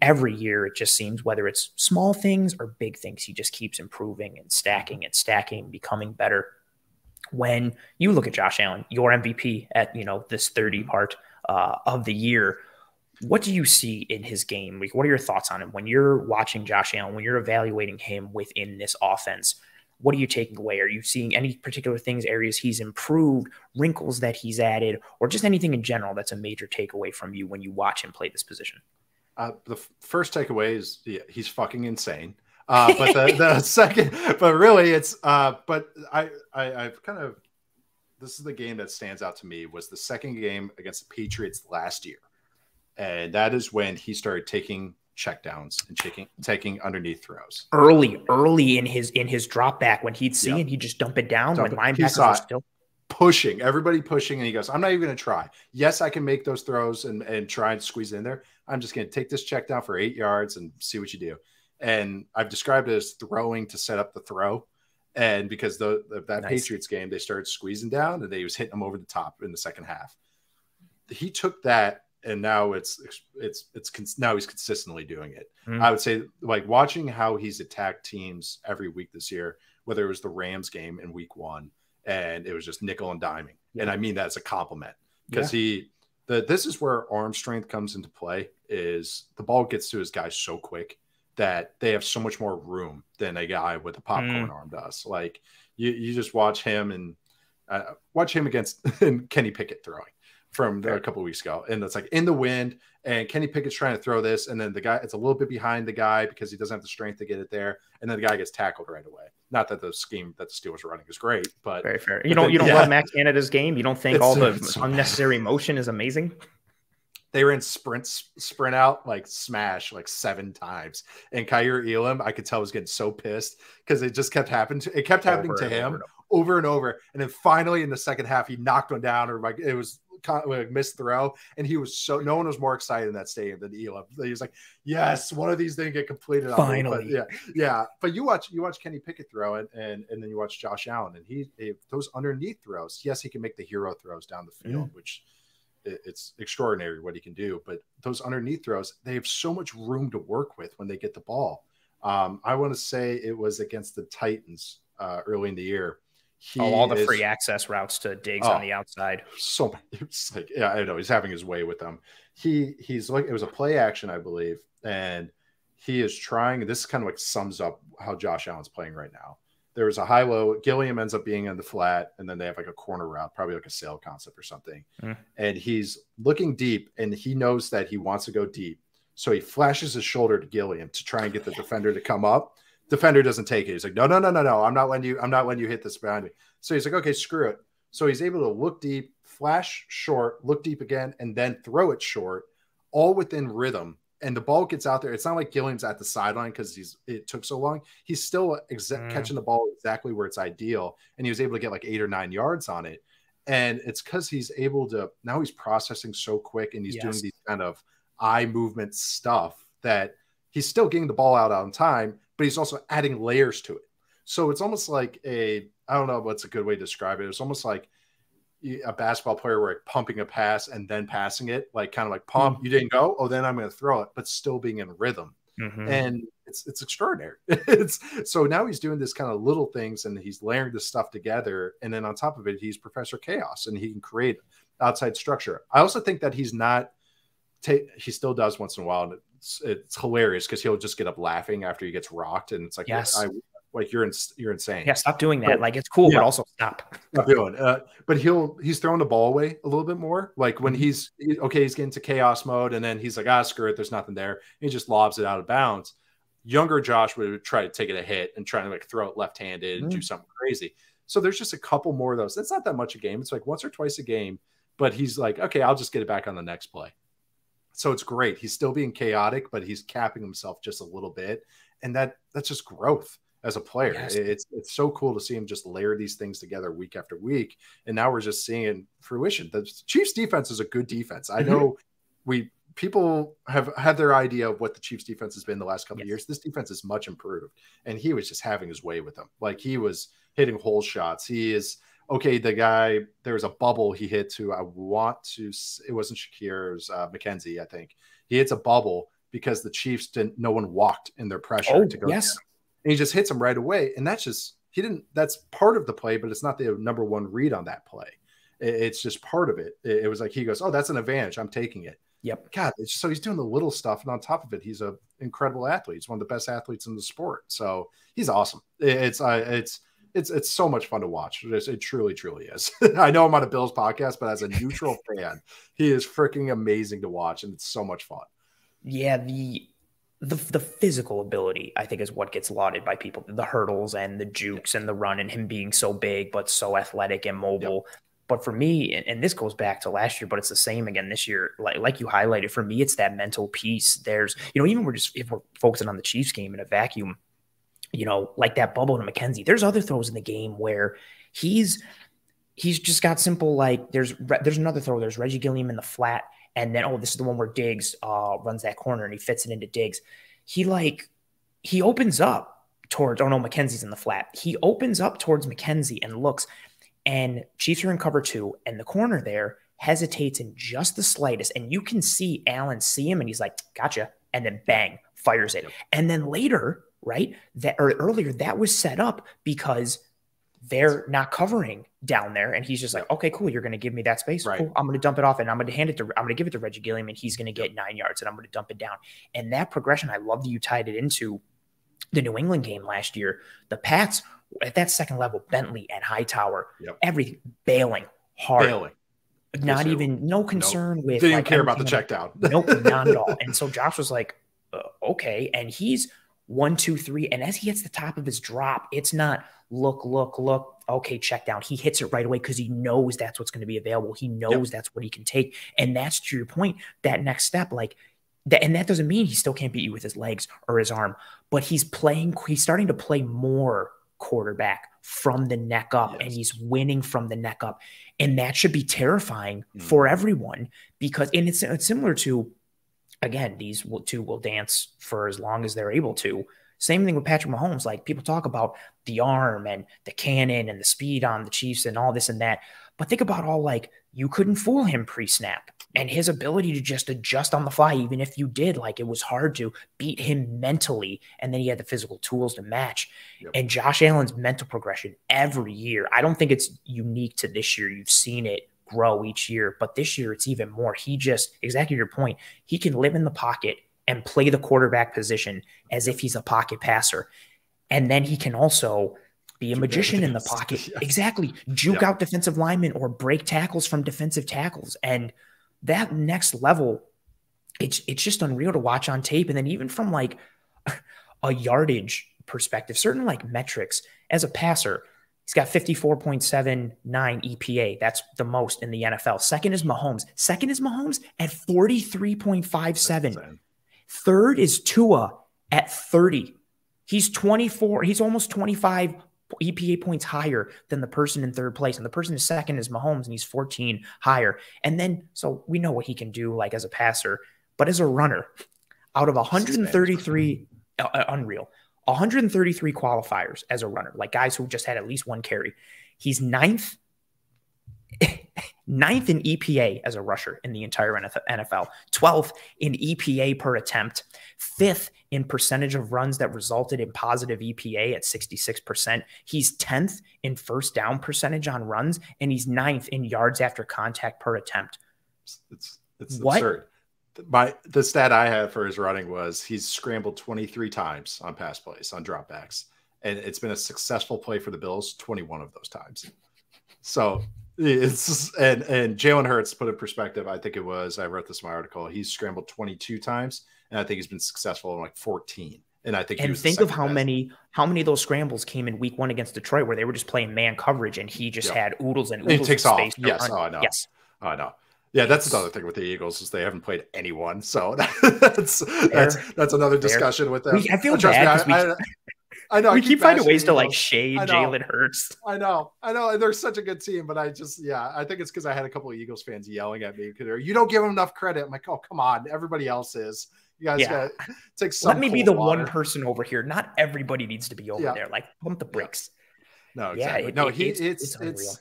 every year it just seems, whether it's small things or big things, he just keeps improving and stacking, becoming better. When you look at Josh Allen, your MVP at, this 30 part of the year, what do you see in his game? Like, what are your thoughts on him when you're watching Josh Allen, when you're evaluating him within this offense? What are you taking away? Are you seeing any particular things, areas he's improved, wrinkles that he's added, or just anything in general that's a major takeaway from you when you watch him play this position? The first takeaway is he's fucking insane. But the second, but really it's, but I've kind of, this is the game that stands out to me, was the second game against the Patriots last year. And that is when he started taking checkdowns and taking underneath throws early in his drop back, when he'd see and he'd just dump it down when linebackers are still pushing, everybody pushing, and he goes, I'm not even going to try. Yes, I can make those throws and try and squeeze in there. I'm just going to take this check down for 8 yards and see what you do. And I've described it as throwing to set up the throw. And because that Patriots game, they started squeezing down and they was hitting them over the top in the second half. He took that, and now now he's consistently doing it. I would say, like, watching how he's attacked teams every week this year, whether it was the Rams game in week 1 and it was just nickel and diming. And I mean that as a compliment, because this is where arm strength comes into play. Is the ball gets to his guys so quick that they have so much more room than a guy with a popcorn arm does. Like, you just watch him against Kenny Pickett throwing from a couple of weeks ago. And it's like in the wind, and Kenny Pickett's trying to throw this, and then the guy, it's a little bit behind the guy because he doesn't have the strength to get it there. And then the guy gets tackled right away. Not that the scheme that the Steelers are running is great, but very fair. You don't love Max Canada's game. You don't think all the unnecessary motion is amazing? They ran sprint out, like smash, like 7 times. And Kaiir Elam, I could tell, was getting so pissed because it just kept happening. It kept happening to him over and over. And then finally in the second half, he knocked one down, or like it was a missed throw. And he was no one was more excited in that stadium than Elam. He was like, yes, one of these didn't get completed. Finally. But yeah. But you watch Kenny Pickett throw it, and then you watch Josh Allen, and those underneath throws. Yes, he can make the hero throws down the field, which it's extraordinary what he can do. But those underneath throws, they have so much room to work with when they get the ball. I want to say it was against the Titans early in the year. All the free access routes to Diggs on the outside. So it's like, I don't know. He's having his way with them. He's like, it was a play action, I believe. And he is trying, this kind of like sums up how Josh Allen's playing right now. There was a high-low. Gilliam ends up being in the flat, and then they have like a corner route, probably like a sail concept or something. And he's looking deep, and he knows that he wants to go deep. So he flashes his shoulder to Gilliam to try and get the defender to come up. Defender doesn't take it. He's like, no. I'm not letting you hit this behind me. So he's like, okay, screw it. So he's able to look deep, flash short, look deep again, and then throw it short, all within rhythm. And the ball gets out there. It's not like Gilliam's at the sideline because it took so long. He's still catching the ball exactly where it's ideal. And he was able to get like 8 or 9 yards on it. And it's because he's able to, now he's processing so quick, and he's doing these kind of eye movement stuff that he's still getting the ball out on time, but he's also adding layers to it. So it's almost like I don't know what's a good way to describe it. It's almost like a basketball player where like pumping a pass and then passing it, like kind of like pump, you didn't go, oh, then I'm going to throw it, but still being in rhythm. And it's extraordinary. So now he's doing this kind of little things, and he's layering this stuff together. And then on top of it, he's Professor Chaos, and he can create outside structure. I also think that he's not, he still does once in a while. And it's hilarious because he'll just get up laughing after he gets rocked. And it's like, like you're insane. Yeah, stop doing that. But, like, it's cool, but also stop doing. But he's throwing the ball away a little bit more. Like when he's getting to chaos mode, and then he's like, screw it, there's nothing there. And he just lobs it out of bounds. Younger Josh would try to take it a hit and try to like throw it left-handed and do something crazy. So there's just a couple more of those. It's not that much a game. It's like once or twice a game. But he's like, okay, I'll just get it back on the next play. So it's great. He's still being chaotic, but he's capping himself just a little bit. And that's just growth as a player. It's so cool to see him just layer these things together week after week. And now we're just seeing it in fruition. The Chiefs defense is a good defense. I know people have had their idea of what the Chiefs defense has been the last couple of years. This defense is much improved, and he was just having his way with them. Like he was hitting hole shots. He is the guy, there was a bubble he hit to, it wasn't Shakir, it was McKenzie, I think. He hits a bubble because the Chiefs no one walked in their pressure Oh, to go. yes. And he just hits him right away. And that's part of the play, but it's not the number one read on that play. It's just part of it. It was like, he goes, oh, that's an advantage. I'm taking it. Yep. God, so he's doing the little stuff. And on top of it, he's an incredible athlete. He's one of the best athletes in the sport. So he's awesome. It's so much fun to watch. It truly, truly is. I know I'm on a Bills podcast, but as a neutral fan, he is freaking amazing to watch. And it's so much fun. Yeah. The physical ability, I think, is what gets lauded by people. The hurdles and the jukes and the run and him being so big, but so athletic and mobile. Yep. But for me, and this goes back to last year, but it's the same again this year. Like you highlighted, for me, it's that mental piece. There's, even if we're focusing on the Chiefs game in a vacuum, like that bubble to McKenzie, there's other throws in the game where he's just got simple, like there's another throw. There's Reggie Gilliam in the flat. And then, this is the one where Diggs runs that corner and he fits it into Diggs. He opens up towards, McKenzie's in the flat. He opens up towards McKenzie and looks, and Chiefs are in cover 2, and the corner there hesitates in just the slightest. And you can see Allen see him, and he's like, gotcha. And then bang, fires it. And then later, right, earlier, that was set up because they're not covering down there. And he's just like, okay, cool. You're going to give me that space. Right. Cool. I'm going to dump it off and I'm going to give it to Reggie Gilliam, and he's going to get 9 yards and I'm going to dump it down. And that progression, I love that you tied it into the New England game last year. The Pats at that second level, Bentley and Hightower, everything bailing hard. Not even, no concern with. Didn't even care about the check down. Nope, not at all. And so Josh was like, okay. And he's 1, 2, 3. And as he hits the top of his drop, it's not look. Okay, check down. He hits it right away because he knows that's what's going to be available. He knows that's what he can take. And that's, to your point, that next step, like that. And that doesn't mean he still can't beat you with his legs or his arm, but he's starting to play more quarterback from the neck up, and he's winning from the neck up. And that should be terrifying for everyone, because, and it's similar to, again, these two will dance for as long as they're able to. Same thing with Patrick Mahomes. Like, people talk about the arm and the cannon and the speed on the Chiefs and all this and that. But think about all, like, you couldn't fool him pre-snap, and his ability to just adjust on the fly. Even if you did, like, it was hard to beat him mentally. And then he had the physical tools to match. And Josh Allen's mental progression every year, I don't think it's unique to this year. You've seen it grow each year, but this year it's even more. He just, exactly your point, he can live in the pocket and play the quarterback position as if he's a pocket passer. And then he can also be a magician in the pocket. Exactly. Juke out defensive linemen or break tackles from defensive tackles. And that next level, it's just unreal to watch on tape. And then even from like a yardage perspective, certain like metrics as a passer, he's got 54.79 EPA. That's the most in the NFL. Second is Mahomes at 43.57. Third is Tua at 30. He's 24. He's almost 25 EPA points higher than the person in third place. And the person in second is Mahomes, and he's 14 higher. And then, so we know what he can do, like, as a passer, but as a runner, out of 133, unreal, 133 qualifiers as a runner, like guys who just had at least one carry, he's ninth in EPA as a rusher in the entire NFL, 12th in EPA per attempt, 5th in percentage of runs that resulted in positive EPA at 66%. He's 10th in first down percentage on runs, and he's 9th in yards after contact per attempt. It's absurd. The stat I had for his running was he's scrambled 23 times on pass plays, on dropbacks, and it's been a successful play for the Bills 21 of those times. So it's and Jalen Hurts, put in perspective, I think it was, I wrote this in my article, he's scrambled 22 times, and I think he's been successful in like 14. And I think think of how many of those scrambles came in week 1 against Detroit, where they were just playing man coverage and he just had oodles and oodles of space. Yes, I know. Yes. I know. Yeah, that's another thing with the Eagles, is they haven't played anyone. So that's another discussion with them. I feel bad. I know. We keep finding ways to like shade Jalen Hurts. I know. And they're such a good team, but I think it's because I had a couple of Eagles fans yelling at me because you don't give them enough credit. I'm like, oh, come on. Everybody else is. You guys got to take some. Let me be the one person over here. Not everybody needs to be over there. Like, pump the brakes. No, exactly. It's unreal.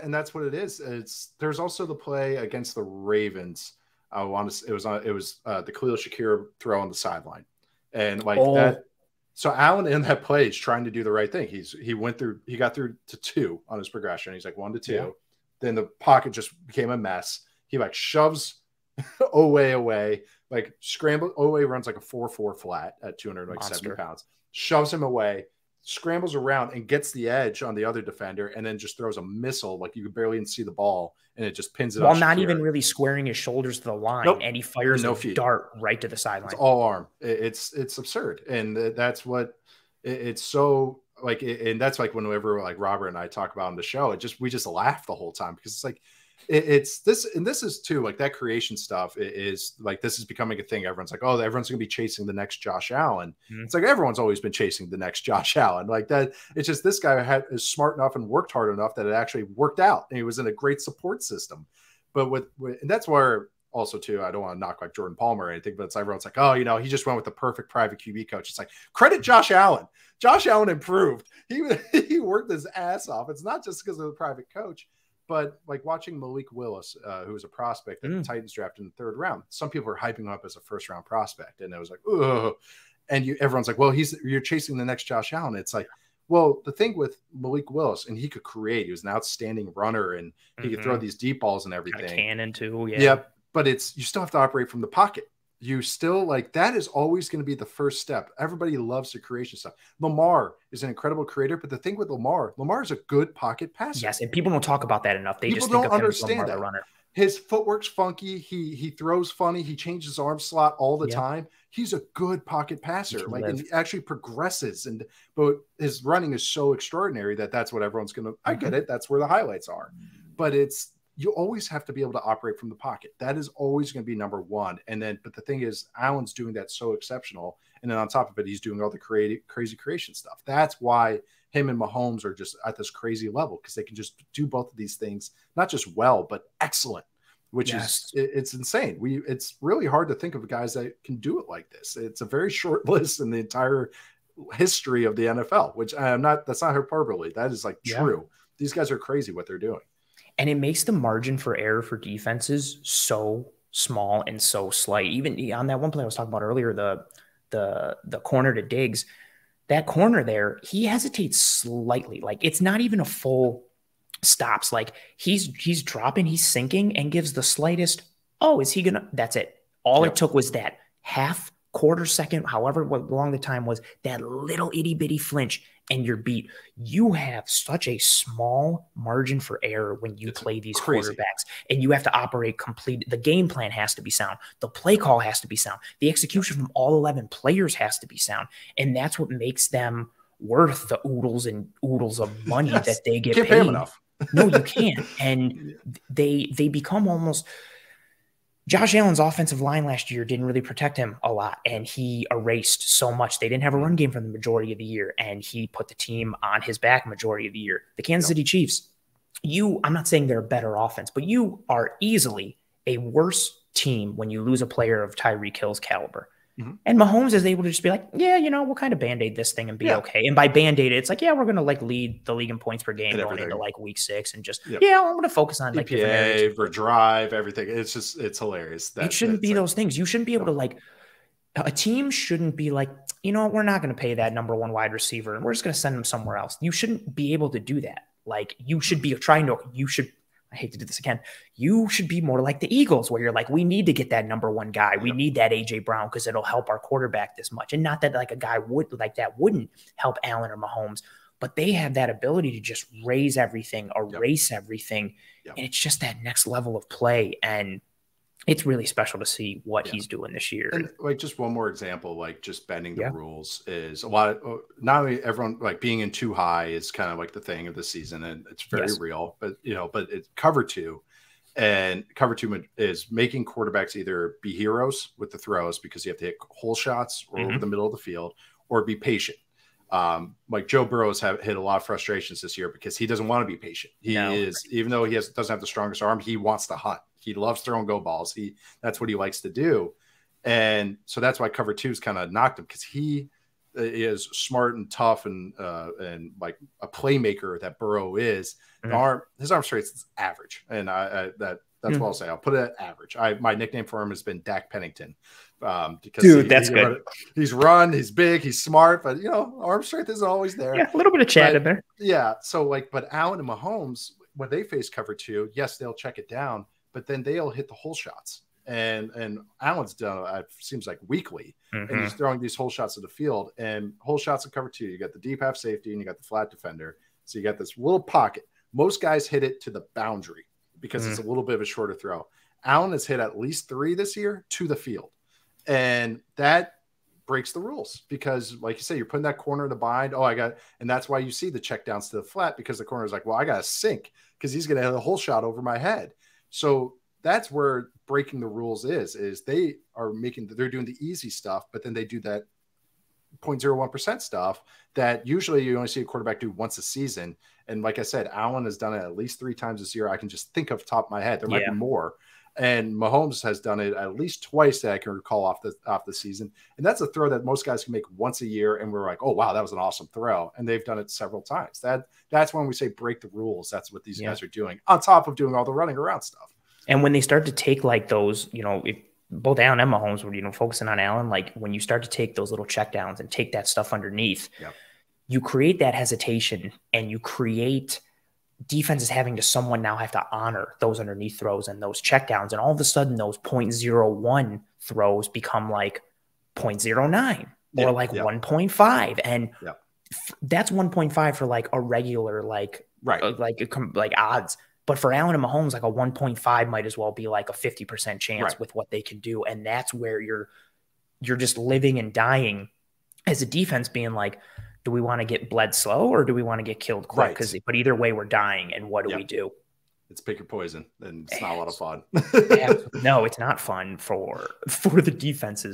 And that's what it is. There's also the play against the Ravens I want to. It was the Khalil Shakir throw on the sideline, and like Oh, that. So Allen in that play is trying to do the right thing. He got through to 2 on his progression. He's like 1 to 2. yeah. Then the pocket just became a mess. He like shoves away, like scramble. Owe runs like a 4.4 flat at 270 pounds. Shoves him away, scrambles around and gets the edge on the other defender, and then just throws a missile. Like you could barely even see the ball, and it just pins it while on not Shakir. even really squaring his shoulders to the line. Nope. And he fires no a feet. dart right to the sideline. It's all arm. It's absurd, and that's what it's so like. And that's like whenever like Robert and I talk about on the show, we just laugh the whole time because it's like it's this, and this is too like that creation stuff is like this is becoming a thing. Everyone's like, oh, everyone's gonna be chasing the next Josh Allen. Mm-hmm. It's like everyone's always been chasing the next Josh Allen. Like that. It's just this guy is smart enough and worked hard enough that it actually worked out, and he was in a great support system. But and that's where. Also, too, I don't want to knock like Jordan Palmer or anything, but it's everyone's like, oh, he just went with the perfect private QB coach. It's like, credit Josh Allen. Josh Allen improved. He worked his ass off. It's not just because of the private coach, but like watching Malik Willis, who was a prospect that the Titans drafted in the 3rd round. Some people are hyping him up as a 1st-round prospect, and it was like, ugh. And everyone's like, well, you're chasing the next Josh Allen. It's like, well, the thing with Malik Willis, and he could create. He was an outstanding runner, and he could throw these deep balls and everything. Got a cannon too, yeah. Yep. But you still have to operate from the pocket. You still like that is always going to be the first step. Everybody loves the creation stuff. Lamar is an incredible creator, but the thing with Lamar is a good pocket passer. Yes, and people don't talk about that enough. They just think of him as Lamar the runner. His footwork's funky. He throws funny. He changes his arm slot all the time. He's a good pocket passer. Like and he actually progresses, but his running is so extraordinary that's what everyone's going to. I get it. That's where the highlights are, but you always have to be able to operate from the pocket. That is always going to be number one. But the thing is, Allen's doing that so exceptional. And then on top of it, he's doing all the crazy creation stuff. That's why him and Mahomes are just at this crazy level because they can just do both of these things, not just well, but excellent, which is, it's insane. It's really hard to think of guys that can do it like this. It's a very short list in the entire history of the NFL, which that's not hyperbole. That is like true. These guys are crazy what they're doing. And it makes the margin for error for defenses so small and so slight. Even on that one play I was talking about earlier, the corner to Diggs, that corner there, he hesitates slightly. Like it's not even a full stops. Like he's dropping, he's sinking and gives the slightest, oh, is he gonna? That's it. All it took was that half quarter second, however long the time was, that little itty bitty flinch, and you're beat. You have such a small margin for error when you play these quarterbacks, and you have to operate complete. The game plan has to be sound. The play call has to be sound. The execution from all 11 players has to be sound. And that's what makes them worth the oodles and oodles of money that they get paid. Pay them enough. No, you can't. And they become almost – Josh Allen's offensive line last year didn't really protect him a lot, and he erased so much. They didn't have a run game for the majority of the year, and he put the team on his back majority of the year. The Kansas City Chiefs, I'm not saying they're a better offense, but you are easily a worse team when you lose a player of Tyreek Hill's caliber. Mm-hmm. And Mahomes is able to just be like, we'll kind of Band-Aid this thing and be okay. And by Band-Aid, it's like, we're going to like lead the league in points per game going into like week 6 and just, I'm going to focus on like different areas. For drive, everything. It's hilarious. It shouldn't be those things. You shouldn't be able to like, a team shouldn't be like, we're not going to pay that number 1 wide receiver and we're just going to send him somewhere else. You shouldn't be able to do that. Like you should be I hate to do this again. You should be more like the Eagles where you're like, we need to get that number 1 guy. We need that A.J. Brown because it'll help our quarterback this much. And not that like a guy wouldn't help Allen or Mahomes, but they have that ability to just raise everything, erase everything. Yep. And it's just that next level of play. And it's really special to see what he's doing this year. And like just one more example, like just bending the rules is a lot of, not only everyone like being in too high is kind of like the thing of the season and it's very real, but it's cover 2 is making quarterbacks either be heroes with the throws because you have to hit hole shots or over the middle of the field or be patient. Like Joe Burrow's hit a lot of frustrations this year because he doesn't want to be patient. Even though doesn't have the strongest arm, he wants to hunt. He loves throwing go balls. That's what he likes to do. And so that's why cover 2's kind of knocked him because he is smart and tough and like a playmaker that Burrow is. His arm strength is average. And That's what I'll say. I'll put it at average. My nickname for him has been Dak Pennington, because Dude, that's good. He's he's big, he's smart, but arm strength isn't always there. Yeah, a little bit of Chad in there. Yeah, so but Allen and Mahomes, when they face cover two, yes, they'll check it down, but then they'll hit the hole shots. And Allen's done it seems like weekly, and he's throwing these hole shots to the field, and hole shots in cover two. You got the deep half safety, and you got the flat defender. So you got this little pocket. Most guys hit it to the boundary because it's a little bit of a shorter throw. Allen has hit at least 3 this year to the field, and that breaks the rules because, like you say, you're putting that corner in the bind. And that's why you see the check downs to the flat, because the corner is like, well, I got to sink because he's going to have a whole shot over my head. So that's where breaking the rules is they're doing the easy stuff, but then they do that 0.01% stuff that usually you only see a quarterback do once a season. And like I said, Allen has done it at least 3 times this year. I can just think of top of my head. There might be more. And Mahomes has done it at least twice that I can recall off the season. And that's a throw that most guys can make once a year. And we're like, oh, wow, that was an awesome throw. And they've done it several times. That's when we say break the rules. That's what these guys are doing, on top of doing all the running around stuff. And when they start to take like those, if both Allen and Mahomes were, focusing on Allen, like when you start to take those little checkdowns and take that stuff underneath, you create that hesitation, and you create defenses having to someone now have to honor those underneath throws and those checkdowns. And all of a sudden those 0.01 throws become like 0.09 or like 1.5. And that's 1.5 for like a regular, like odds. But for Allen and Mahomes, like a 1.5 might as well be like a 50% chance with what they can do. And that's where you're just living and dying as a defense, being like, do we want to get bled slow or do we want to get killed quick? But either way, we're dying. And what do we do? It's pick your poison, and it's not a lot of fun. No, it's not fun for the defenses.